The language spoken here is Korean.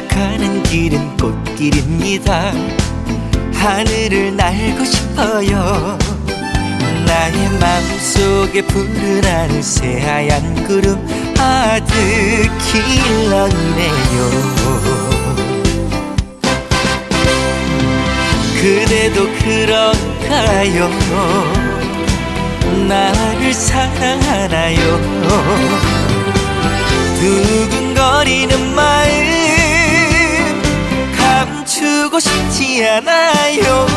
가는 길은 꽃길입니다. 하늘을 날고 싶어요. 나의 마음속에 푸른 새하얀 구름 아득힐러이네요. 그대도 그런가요? 나를 사랑하나요? 두근거리는 마음 감추고 싶지 않아요.